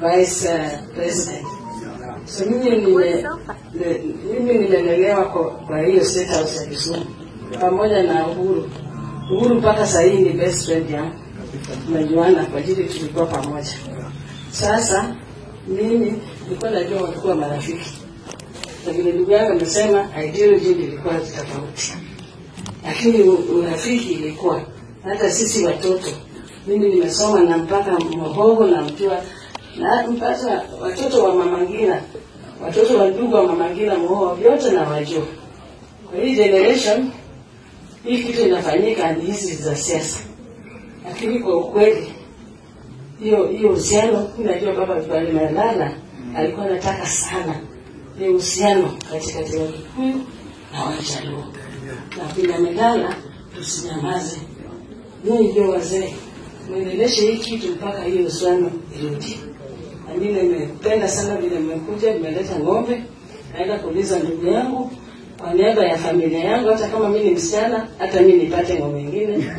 Vice President. So mimi nimelelewa kwa hiyo State House ya Kisumu pamoja na Uhuru mpaka sasa ni best friend yangu. Tunajuana kwa ajili tulikuwa pamoja. Sasa mimi nilikuwa najua walikuwa marafiki. Na vile ndugu yangu amesema ideology ilikuwa tofauti. Lakini urafiki ilikuwa hata sisi watoto. Mimi nimesoma na mpaka Mhogo na Mtua na mpaka watoto wa Mama Ngina, watoto wa ndugu wa Mama Ngina Mhogo yote na wajua. Kwa hii generation hii kitu inafanyika ni hizi za siasa. Lakini kwa ukweli hiyo uhusiano, unajua baba Tulimalala alikuwa anataka sana hiyo uhusiano katikati ya Wakikuyu na Wajaluo. Na Tulimalala tusinyamaze. Nyinyi ndio wazee, muendeleshe hii kitu mpaka hiyo uhusiano irudi. Na mimi nimependa sana vile mmekuja, mmeleta ng'ombe. Naenda kuuliza ndugu yangu kwa niaba ya familia yangu, hata kama mimi ni msichana, hata mimi nipate ng'ombe nyingine.